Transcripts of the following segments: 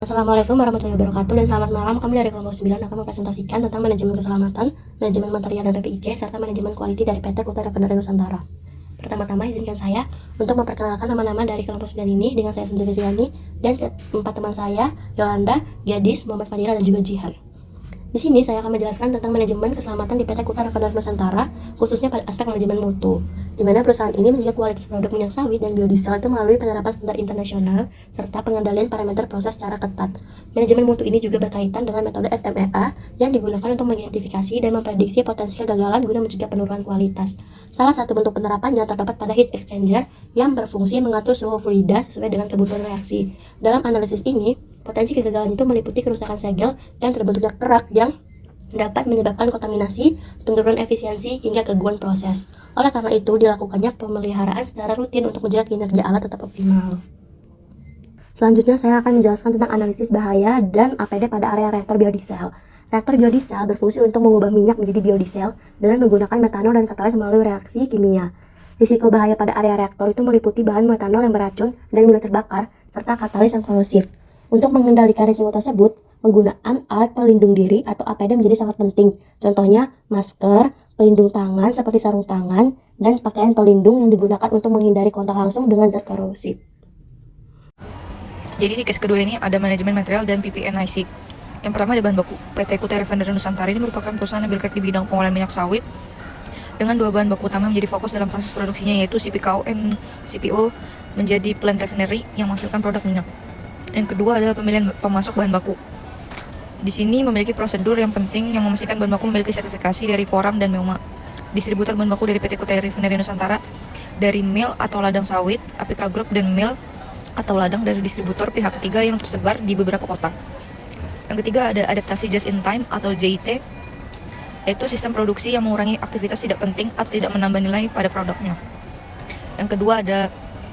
Assalamualaikum warahmatullahi wabarakatuh dan selamat malam. Kami dari kelompok 9 akan mempresentasikan tentang manajemen keselamatan, manajemen material dan PPIC, serta manajemen quality dari PT Kuta Refinery Nusantara. Pertama-tama izinkan saya untuk memperkenalkan nama-nama dari kelompok 9 ini dengan saya sendiri Riani dan keempat teman saya, Yolanda, Gadis, Muhammad Fadila, dan juga Jihan. Di sini saya akan menjelaskan tentang manajemen keselamatan di PT Kuta Refinery Nusantara, khususnya pada aspek manajemen mutu, di mana perusahaan ini menjaga kualitas produk minyak sawit dan biodiesel itu melalui penerapan standar internasional serta pengendalian parameter proses secara ketat. Manajemen mutu ini juga berkaitan dengan metode FMEA yang digunakan untuk mengidentifikasi dan memprediksi potensi kegagalan guna mencegah penurunan kualitas. Salah satu bentuk penerapannya terdapat pada heat exchanger yang berfungsi mengatur suhu fluida sesuai dengan kebutuhan reaksi. Dalam analisis ini, potensi kegagalan itu meliputi kerusakan segel dan terbentuknya kerak yang dapat menyebabkan kontaminasi, penurunan efisiensi, hingga keguguran proses. Oleh karena itu, dilakukannya pemeliharaan secara rutin untuk menjaga kinerja alat tetap optimal. Selanjutnya, saya akan menjelaskan tentang analisis bahaya dan APD pada area reaktor biodiesel. Reaktor biodiesel berfungsi untuk mengubah minyak menjadi biodiesel dengan menggunakan metanol dan katalis melalui reaksi kimia. Risiko bahaya pada area reaktor itu meliputi bahan metanol yang beracun dan mudah terbakar, serta katalis yang korosif. Untuk mengendalikan risiko tersebut, penggunaan alat pelindung diri atau APD menjadi sangat penting. Contohnya, masker, pelindung tangan seperti sarung tangan, dan pakaian pelindung yang digunakan untuk menghindari kontak langsung dengan zat korosif. Jadi di case kedua ini ada manajemen material dan PPNIC. Yang pertama ada bahan baku. PT Kuta Refinery Nusantara ini merupakan perusahaan yang bergerak di bidang pengolahan minyak sawit dengan dua bahan baku utama menjadi fokus dalam proses produksinya, yaitu CPKO and CPO menjadi plant refinery yang menghasilkan produk minyak. Yang kedua adalah pemilihan pemasok bahan baku. Di sini memiliki prosedur yang penting yang memastikan bahan baku memiliki sertifikasi dari Poram dan MEUMA. Distributor bahan baku dari PT Kuta Refinery Nusantara dari mill atau ladang sawit, APK Group, dan mill atau ladang dari distributor pihak ketiga yang tersebar di beberapa kota. Yang ketiga ada adaptasi just in time atau JIT, yaitu sistem produksi yang mengurangi aktivitas tidak penting atau tidak menambah nilai pada produknya. Yang kedua ada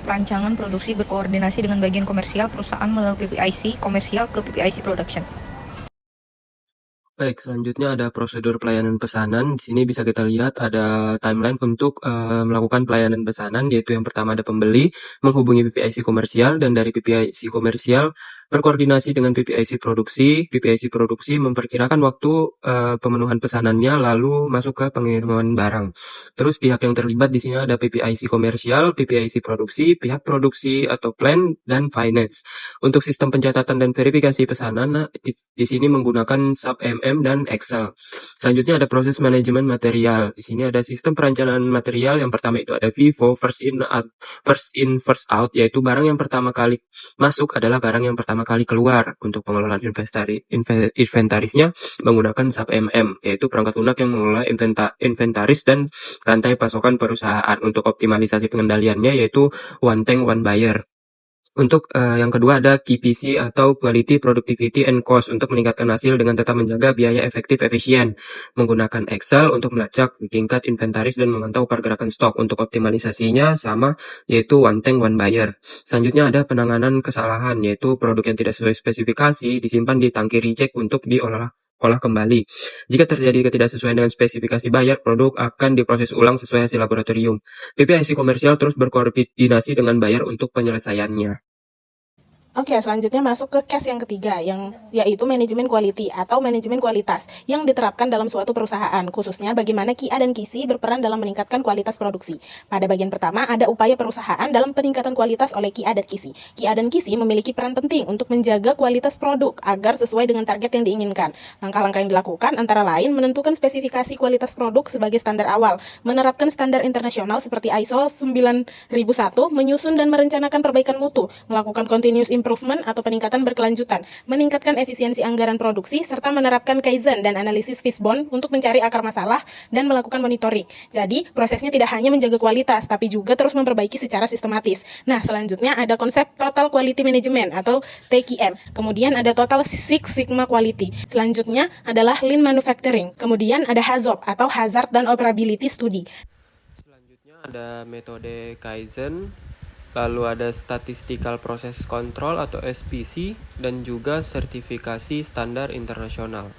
perancangan produksi berkoordinasi dengan bagian komersial perusahaan melalui PPIC komersial ke PPIC production. Baik, selanjutnya ada prosedur pelayanan pesanan. Di sini bisa kita lihat ada timeline untuk melakukan pelayanan pesanan, yaitu yang pertama ada pembeli menghubungi PPIC komersial, dan dari PPIC komersial berkoordinasi dengan PPIC produksi memperkirakan waktu pemenuhan pesanannya, lalu masuk ke pengiriman barang. Terus pihak yang terlibat di sini ada PPIC komersial, PPIC produksi, pihak produksi atau plan, dan finance. Untuk sistem pencatatan dan verifikasi pesanan di sini menggunakan SAP MM dan Excel. Selanjutnya ada proses manajemen material. Di sini ada sistem perencanaan material. Yang pertama itu ada FIFO, first in first out, yaitu barang yang pertama kali masuk adalah barang yang pertama kali keluar. Untuk pengelolaan inventarisnya menggunakan SAP MM, yaitu perangkat lunak yang mengelola inventaris dan rantai pasokan perusahaan. Untuk optimalisasi pengendaliannya yaitu one tank one buyer. Untuk yang kedua ada QPC atau Quality, Productivity, and Cost, untuk meningkatkan hasil dengan tetap menjaga biaya efektif efisien. Menggunakan Excel untuk melacak tingkat inventaris dan memantau pergerakan stok. Untuk optimalisasinya sama, yaitu one tank one buyer. Selanjutnya ada penanganan kesalahan, yaitu produk yang tidak sesuai spesifikasi disimpan di tangki reject untuk diolah kembali. Jika terjadi ketidaksesuaian dengan spesifikasi buyer, produk akan diproses ulang sesuai hasil laboratorium. PPIC komersial terus berkoordinasi dengan buyer untuk penyelesaiannya. Oke, selanjutnya masuk ke case yang ketiga, yaitu manajemen quality atau manajemen kualitas yang diterapkan dalam suatu perusahaan, khususnya bagaimana QA dan QC berperan dalam meningkatkan kualitas produksi. Pada bagian pertama, ada upaya perusahaan dalam peningkatan kualitas oleh QA dan QC. QA dan QC memiliki peran penting untuk menjaga kualitas produk agar sesuai dengan target yang diinginkan. Langkah-langkah yang dilakukan antara lain menentukan spesifikasi kualitas produk sebagai standar awal, menerapkan standar internasional seperti ISO 9001, menyusun dan merencanakan perbaikan mutu, melakukan continuous improvement atau peningkatan berkelanjutan, meningkatkan efisiensi anggaran produksi, serta menerapkan Kaizen dan analisis Fishbone untuk mencari akar masalah dan melakukan monitoring. Jadi, prosesnya tidak hanya menjaga kualitas, tapi juga terus memperbaiki secara sistematis. Nah, selanjutnya ada konsep Total Quality Management atau TQM. Kemudian ada Total Six Sigma Quality. Selanjutnya adalah Lean Manufacturing. Kemudian ada HAZOP atau Hazard dan Operability Study. Selanjutnya ada metode Kaizen, lalu ada Statistical Process Control atau SPC, dan juga sertifikasi standar internasional.